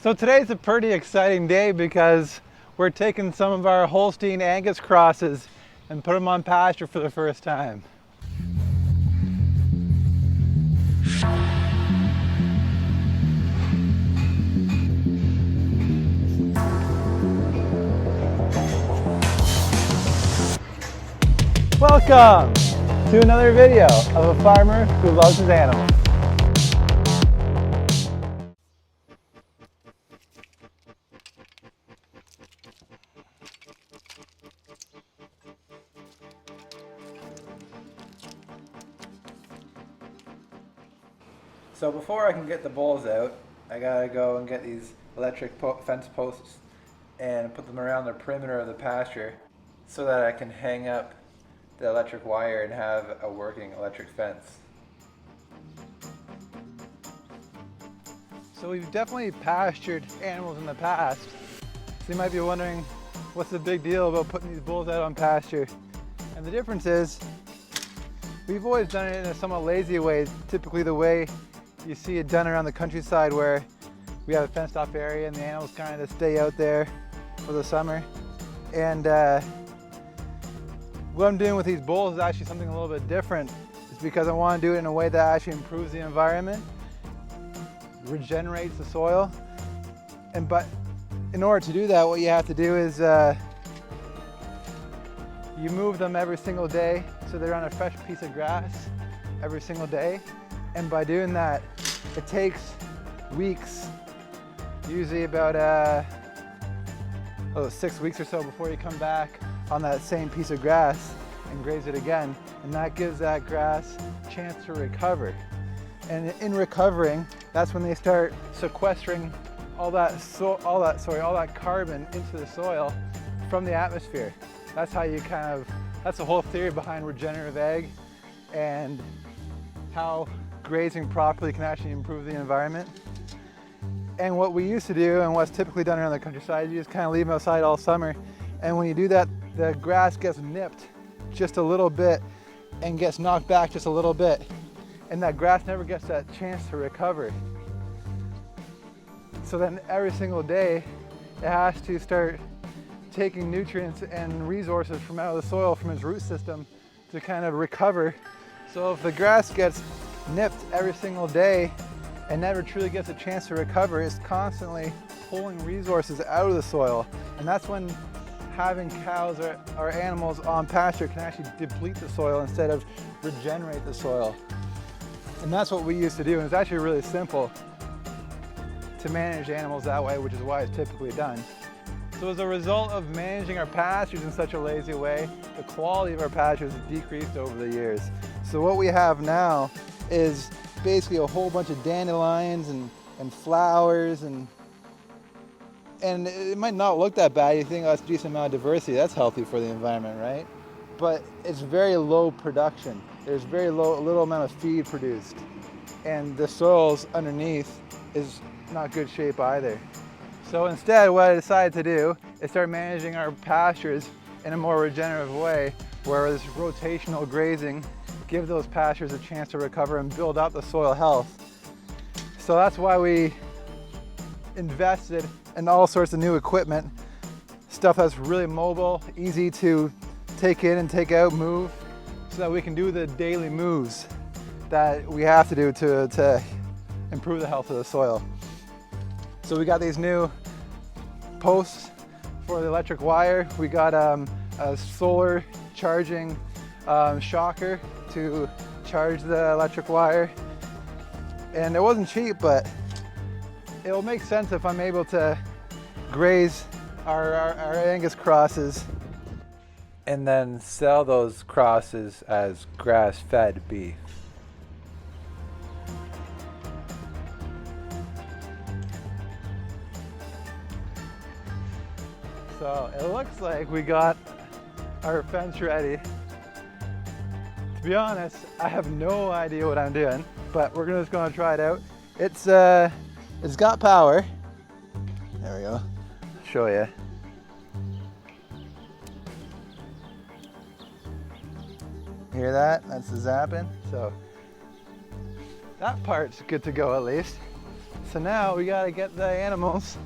So today's a pretty exciting day because we're taking some of our Holstein Angus crosses and put them on pasture for the first time. Welcome to another video of a farmer who loves his animals. So before I can get the bulls out, I gotta go and get these electric fence posts and put them around the perimeter of the pasture so that I can hang up the electric wire and have a working electric fence. So we've definitely pastured animals in the past. So you might be wondering, what's the big deal about putting these bulls out on pasture? And the difference is, we've always done it in a somewhat lazy way, typically the way you see it done around the countryside where we have a fenced off area and the animals kind of stay out there for the summer. And what I'm doing with these bulls is actually something a little bit different. It's because I want to do it in a way that actually improves the environment, regenerates the soil. But in order to do that, what you have to do is you move them every single day so they're on a fresh piece of grass every single day. And by doing that, it takes weeks, usually about 6 weeks or so before you come back on that same piece of grass and graze it again. And that gives that grass a chance to recover. And in recovering, that's when they start sequestering all that carbon into the soil from the atmosphere. That's how you that's the whole theory behind regenerative ag and how grazing properly can actually improve the environment. And what we used to do, and what's typically done around the countryside, you just kind of leave them outside all summer. And when you do that, the grass gets nipped just a little bit and gets knocked back just a little bit. And that grass never gets that chance to recover. So then every single day, it has to start taking nutrients and resources from out of the soil, from its root system, to kind of recover. So if the grass gets nipped every single day and never truly gets a chance to recover, it's constantly pulling resources out of the soil. And that's when having cows or animals on pasture can actually deplete the soil instead of regenerate the soil. And that's what we used to do, and it's actually really simple to manage animals that way, which is why it's typically done. So as a result of managing our pastures in such a lazy way, the quality of our pastures has decreased over the years. So what we have now is basically a whole bunch of dandelions and flowers, and it might not look that bad. You think, oh, that's a decent amount of diversity, that's healthy for the environment, right? But it's very low production. There's very little amount of feed produced, and the soils underneath is not good shape either. So instead, what I decided to do is start managing our pastures in a more regenerative way, where this rotational grazing give those pastures a chance to recover and build up the soil health. So that's why we invested in all sorts of new equipment, stuff that's really mobile, easy to take in and take out, move, so that we can do the daily moves that we have to do to improve the health of the soil. So we got these new posts for the electric wire. We got a solar charging shocker to charge the electric wire. And it wasn't cheap, but it'll make sense if I'm able to graze our Angus crosses and then sell those crosses as grass-fed beef. So it looks like we got our fence ready. To be honest, I have no idea what I'm doing, but we're just gonna try it out. It's got power. There we go. I'll show you. Hear that? That's the zapping. So that part's good to go at least. So now we gotta get the animals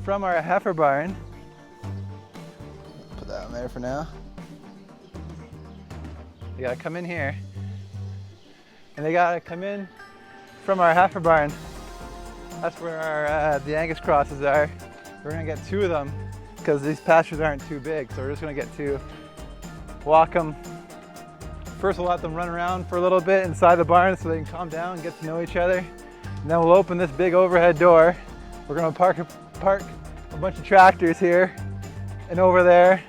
from our heifer barn. Put that in there for now. They gotta come in here. And they gotta come in from our heifer barn. That's where our the Angus crosses are. We're gonna get 2 of them because these pastures aren't too big. So we're just gonna get 2, walk them. First we'll let them run around for a little bit inside the barn so they can calm down and get to know each other. And then we'll open this big overhead door. We're gonna park a bunch of tractors here and over there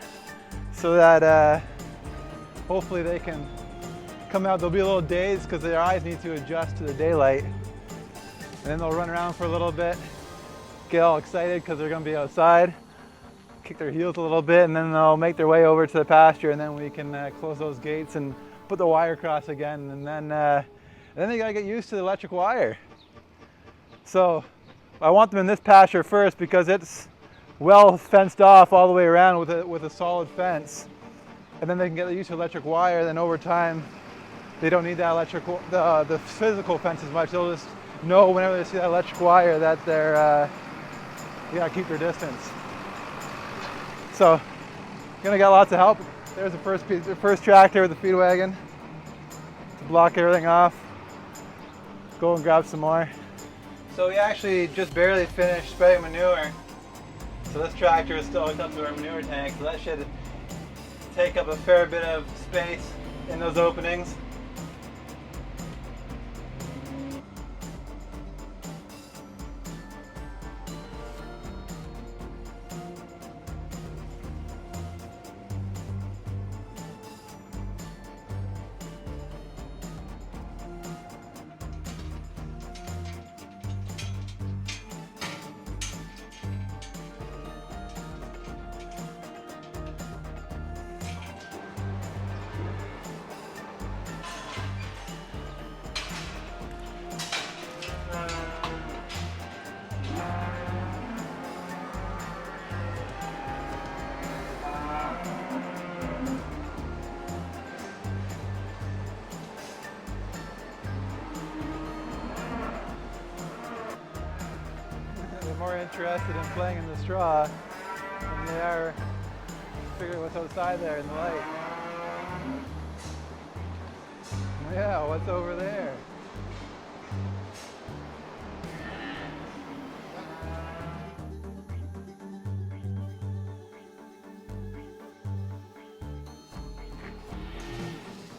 so that hopefully they can come out. They'll be a little dazed because their eyes need to adjust to the daylight. And then they'll run around for a little bit, get all excited because they're gonna be outside, kick their heels a little bit, and then they'll make their way over to the pasture, and then we can close those gates and put the wire across again. And then they gotta get used to the electric wire. So I want them in this pasture first because it's well fenced off all the way around with a solid fence. And then they can get used to electric wire. Then over time, they don't need that the physical fence as much. They'll just know whenever they see that electric wire that they're, you gotta keep their distance. So, gonna get lots of help. There's the first tractor with the feed wagon to block everything off. Go and grab some more. So we actually just barely finished spreading manure. So this tractor is still hooked up to our manure tank, so that should take up a fair bit of space in those openings. More interested in playing in the straw than they are figuring what's outside there in the light. Yeah, what's over there?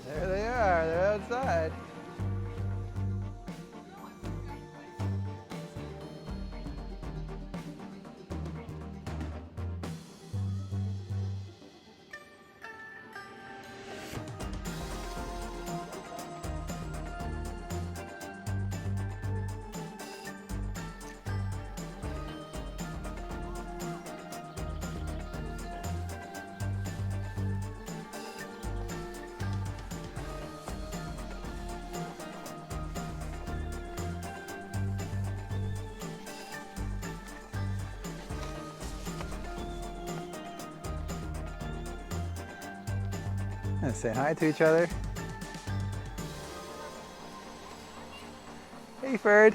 There they are, they're outside. And say hi to each other. Hey, Ferd.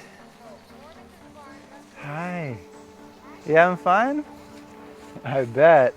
Hi. You having fun? I bet.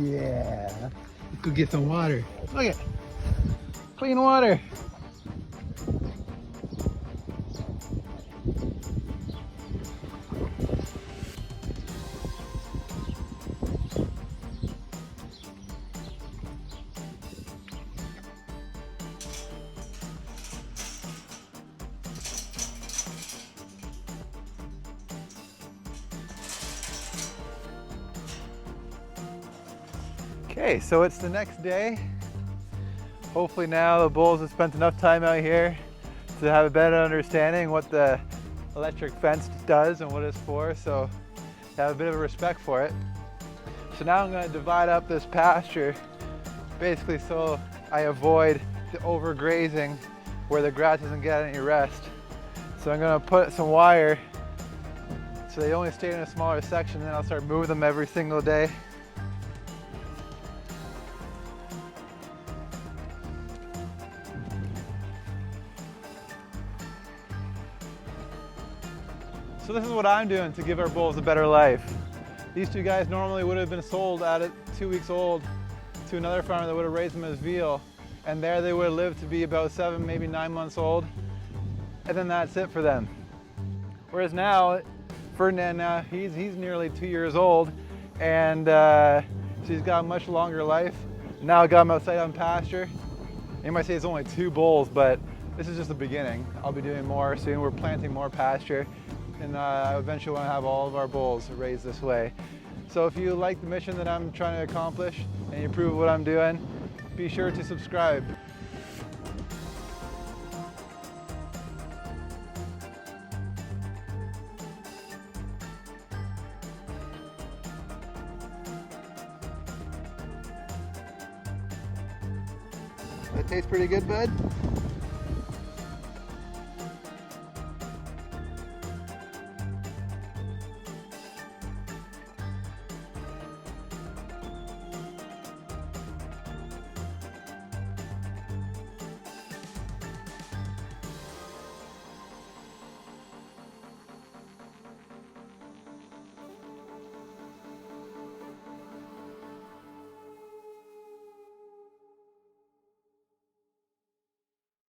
Yeah. Let's go get some water. Look at clean water. Okay, so it's the next day. Hopefully now the bulls have spent enough time out here to have a better understanding what the electric fence does and what it's for, so have a bit of a respect for it. So now I'm going to divide up this pasture basically so I avoid the overgrazing where the grass doesn't get any rest. So I'm going to put some wire so they only stay in a smaller section, then I'll start moving them every single day. So this is what I'm doing to give our bulls a better life. These two guys normally would have been sold at 2 weeks old to another farmer that would have raised them as veal, and there they would have lived to be about 7, maybe 9 months old, and then that's it for them. Whereas now, Ferdinand now, he's nearly 2 years old, and so he's got a much longer life. Now I got him outside on pasture. You might say it's only 2 bulls, but this is just the beginning. I'll be doing more soon. We're planting more pasture, and I eventually want to have all of our bulls raised this way. So if you like the mission that I'm trying to accomplish and you approve of what I'm doing, be sure to subscribe. That tastes pretty good, bud?